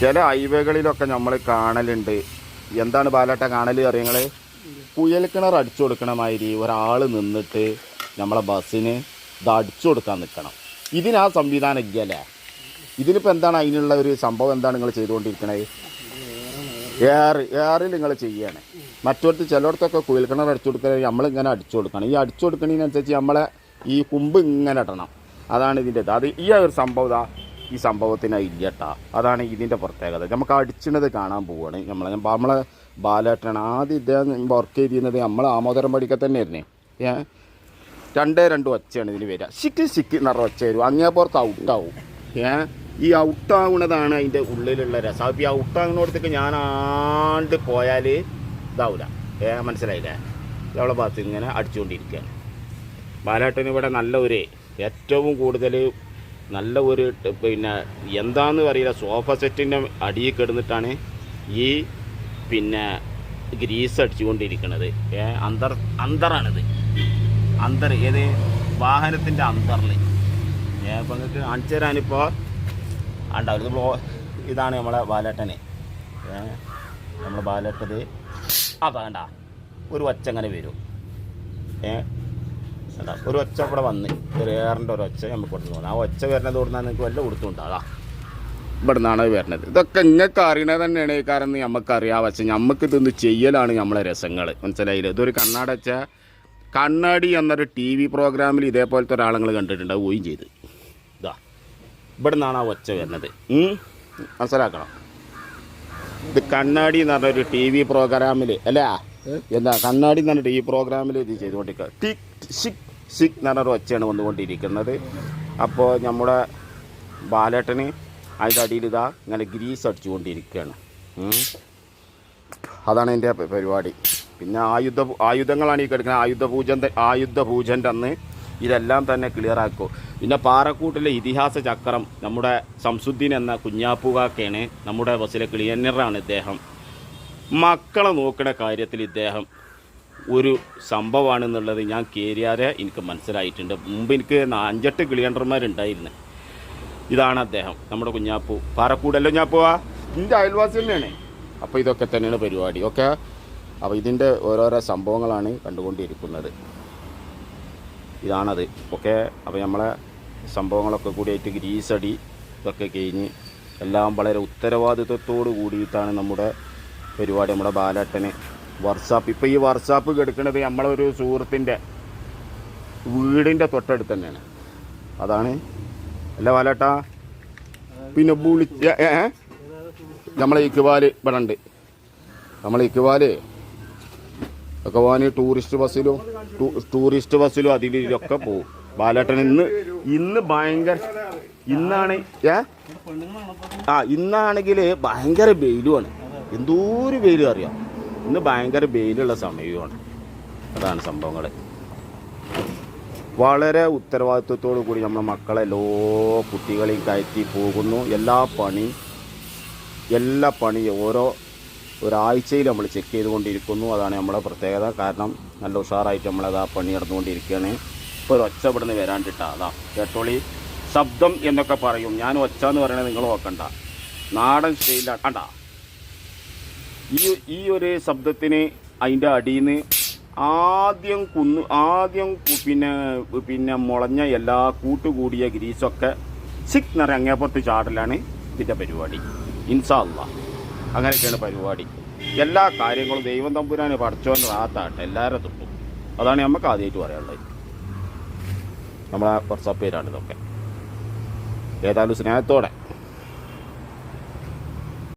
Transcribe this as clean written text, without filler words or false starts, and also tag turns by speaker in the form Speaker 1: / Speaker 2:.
Speaker 1: ചില ഹൈവേകളിലൊക്കെ നമ്മൾ കാണലുണ്ട്. എന്താണ് ബാലേട്ട കാണൽ അറിയങ്ങൾ? കുഴൽ കിണർ അടിച്ചു കൊടുക്കണ മാതിരി ഒരാൾ നിന്നിട്ട് നമ്മളെ ബസ്സിന് ഇത് അടിച്ചു കൊടുക്കാൻ നിൽക്കണം. ഇതിനാ സംവിധാനം ഇല്ലല്ലേ? ഇതിനിപ്പോൾ എന്താണ് അതിനുള്ള ഒരു സംഭവം? എന്താണ് നിങ്ങൾ ചെയ്തുകൊണ്ടിരിക്കണത്? എയറിൽ നിങ്ങൾ ചെയ്യണേ. മറ്റൊരുത്ത് ചിലയിടത്തൊക്കെ കുഴൽ കിണർ അടിച്ചു കൊടുക്കണമെങ്കിൽ നമ്മളിങ്ങനെ അടിച്ചു കൊടുക്കണം. ഈ അടിച്ചു കൊടുക്കുന്നതിനനുസരിച്ച് നമ്മളെ ഈ കുമ്പ് ഇങ്ങനെ ഇടണം. അതാണ് ഇതിൻ്റെ അത്. ഈ ഒരു സംഭവം ഈ സംഭവത്തിന് ഇല്ലട്ടാ. അതാണ് ഇതിൻ്റെ പ്രത്യേകത. നമുക്ക് അടിച്ചിണത് കാണാൻ പോവുകയാണ്. നമ്മളെ ബാലേട്ടനാണ് ആദ്യം ഇദ്ദേഹം വർക്ക് ചെയ്തിരുന്നത്. നമ്മൾ ആമോദരം പഠിക്കുക തന്നെയായിരുന്നേ. 2 ഒച്ചയാണ് ഇതിന് വരിക. സിക്ക് നിറ ഒച്ച വരും. അങ്ങേ പുറത്ത് ഔട്ടാവും. ഈ ഔട്ടാവുന്നതാണ് അതിൻ്റെ ഉള്ളിലുള്ള രസം. അപ്പോൾ ഈ ഔട്ടാകുന്നിടത്തേക്ക് ഞാൻ ആണ്ട് പോയാൽ ഇതാവില്ല. മനസ്സിലായില്ലേ? അവളെ ഭാഗത്ത് ഇങ്ങനെ അടിച്ചുകൊണ്ടിരിക്കുകയാണ്. ബാലേട്ടന് ഇവിടെ ഏറ്റവും കൂടുതൽ നല്ല ഒരു പിന്നെ എന്താണെന്ന് പറയില്ല, സോഫ സെറ്റിൻ്റെ അടിയിൽ കിടന്നിട്ടാണ് ഈ പിന്നെ ഗ്രീസ് അടിച്ചുകൊണ്ടിരിക്കുന്നത്. അന്തറാണിത്. ഏത് വാഹനത്തിൻ്റെ അന്തറിൽ. അപ്പോൾ നിങ്ങൾക്ക് കാണിച്ചു തരാനിപ്പോൾ ഉണ്ടാവില്ല. ഇതാണ് നമ്മളെ ബാലേട്ടന്. നമ്മളെ ബാലേട്ടത് അതാണ്ട ഒരു ഒച്ച അങ്ങനെ വരും. ഒരു ഒച്ച ഇവിടെ വന്ന് ഒരു എയറിൻ്റെ ഒരു ഒച്ച നമുക്ക് കൊടുത്തു തോന്നുന്നത്. ആ ഒച്ച വരുന്നത് കൊടുത്താൽ നിങ്ങൾക്ക് വല്ല കൊടുത്തുണ്ടാകാം. ഇവിടെ നിന്നാണ് വരുന്നത്. ഇതൊക്കെ നിങ്ങൾക്ക് അറിയണത് തന്നെയാണ്. ഈ കാരണം നമുക്കറിയാം. പക്ഷേ നമുക്ക് ഇതൊന്ന് ചെയ്യലാണ് നമ്മളെ രസങ്ങൾ. മനസ്സിലായില്ല? ഇതൊരു കണ്ണാടി എന്നൊരു TV പ്രോഗ്രാമിൽ ഇതേപോലത്തെ ഒരാളങ്ങൾ കണ്ടിട്ടുണ്ട്. അത് പോയും ചെയ്ത് ഇവിടെ നിന്നാണ് ആ ഒച്ച വരുന്നത്. മനസ്സിലാക്കണം. ഇത് കണ്ണാടി എന്ന് പറഞ്ഞൊരു TV പ്രോഗ്രാമിൽ അല്ല കണ്ണാടി എന്ന് പറഞ്ഞ TV പ്രോഗ്രാമിൽ ഇത് ചെയ്തുകൊണ്ടിരിക്കുക. സിക് എന്ന് പറഞ്ഞൊരു ഒച്ചയാണ് വന്നുകൊണ്ടിരിക്കുന്നത്. അപ്പോൾ നമ്മുടെ ബാലേട്ടന് അതിൻ്റെ അടിയിൽ ഇങ്ങനെ ഗ്രീസ് അടിച്ചുകൊണ്ടിരിക്കുകയാണ്. അതാണ് എൻ്റെ പരിപാടി. പിന്നെ ആയുധങ്ങളാണ് ഈ കിടക്കുന്നത്. ആയുധ പൂജൻ്റെ അന്ന് ഇതെല്ലാം തന്നെ ക്ലിയർ ആക്കും. പിന്നെ പാറക്കൂട്ടിലെ ഇതിഹാസ ചക്രം നമ്മുടെ സംസുദ്ദീൻ എന്ന കുഞ്ഞാപ്പുകാക്കയാണ് നമ്മുടെ ബസ്സിലെ ക്ലിയനറാണ് ഇദ്ദേഹം. മക്കളെ നോക്കുന്ന കാര്യത്തിൽ ഇദ്ദേഹം ഒരു സംഭവമാണെന്നുള്ളത് ഞാൻ കയറിയാതെ എനിക്ക് മനസ്സിലായിട്ടുണ്ട്. മുമ്പ് എനിക്ക് 5-8 ക്ലിയനർമാരുണ്ടായിരുന്നു. ഇതാണ് അദ്ദേഹം, നമ്മുടെ കുഞ്ഞാപ്പു. പാറക്കൂടല്ലോ കുഞ്ഞാപ്പുവാ, എൻ്റെ അയൽവാസി തന്നെയാണ്. അപ്പോൾ ഇതൊക്കെ തന്നെയാണ് പരിപാടി. ഓക്കെ, അപ്പോൾ ഇതിൻ്റെ ഓരോരോ സംഭവങ്ങളാണ് കണ്ടുകൊണ്ടിരിക്കുന്നത്. ഇതാണത്. ഓക്കെ, അപ്പോൾ നമ്മളെ സംഭവങ്ങളൊക്കെ കൂടിയായിട്ട് ഗ്രീസടി ഇതൊക്കെ കഴിഞ്ഞ് എല്ലാം വളരെ ഉത്തരവാദിത്വത്തോട് കൂടിയിട്ടാണ് നമ്മുടെ പരിപാടി. നമ്മുടെ ബാലേട്ടന് വർക്ക്ഷോപ്പ്. ഇപ്പോൾ ഈ വർക്ക്ഷോപ്പ് കിടക്കുന്നത് നമ്മളൊരു സുഹൃത്തിൻ്റെ വീടിൻ്റെ തൊട്ടടുത്ത് തന്നെയാണ്. അതാണ് അല്ല ബാലേട്ടാ. പിന്നെ നമ്മളെ ഇക്ബാൽ ഇവിടെ ഉണ്ട്. നമ്മളെ ഇക്ബാല് ഒക്കെ പോകാൻ ടൂറിസ്റ്റ് ബസ്സിലും അതിലൊക്കെ പോകും. ബാലേട്ടൻ ഇന്ന് ഭയങ്കര ഇന്നാണെങ്കിൽ ഭയങ്കര വെയിലുമാണ്. എന്തോരു വെയിൽ അറിയാം. ഇന്ന് ഭയങ്കര വെയിലുള്ള സമയമാണ്. അതാണ് സംഭവങ്ങൾ. വളരെ ഉത്തരവാദിത്വത്തോടു കൂടി നമ്മുടെ മക്കളെ കുട്ടികളെയും കയറ്റി പോകുന്നു. എല്ലാ പണിയും ഒരാഴ്ചയിൽ നമ്മൾ ചെക്ക് ചെയ്തുകൊണ്ടിരിക്കുന്നു. അതാണ് നമ്മുടെ പ്രത്യേകത. കാരണം നല്ല ഉഷാറായിട്ട് നമ്മളത് ആ പണി നടന്നുകൊണ്ടിരിക്കുകയാണ്. ഇപ്പോൾ ഒരു ഒച്ച ഇവിടുന്ന് വരാണ്ടിട്ടാ. കേട്ടോളി. ശബ്ദം എന്നൊക്കെ പറയും. ഞാൻ ഒച്ച എന്ന് പറയണത് നിങ്ങൾ നോക്കണ്ട. നാടൻ സ്റ്റൈലാണ്. കണ്ട ഈ ഒരു ശബ്ദത്തിന് അതിൻ്റെ അടിയിൽ നിന്ന് ആദ്യം പിന്നെ മുളഞ്ഞ എല്ലാ കൂട്ടുകൂടിയ ഗ്രീസൊക്കെ സിക് നിറ അങ്ങേപ്പുറത്ത് ചാടലാണ് ഇതിൻ്റെ പരിപാടി. ഇൻഷാ അല്ലാഹ് അങ്ങനെയൊക്കെയാണ് പരിപാടി. എല്ലാ കാര്യങ്ങളും ദൈവം തമ്പുരാന് പഠിച്ചോണ്ട് റാത്താട്ടെ എല്ലാവരും തൊട്ടു. അതാണ് നമുക്ക് ആദ്യമായിട്ട് പറയാനുള്ളത്. നമ്മളെ വാട്സാപ്പ് പേരാണ് ഇതൊക്കെ. ഏതായാലും സ്നേഹത്തോടെ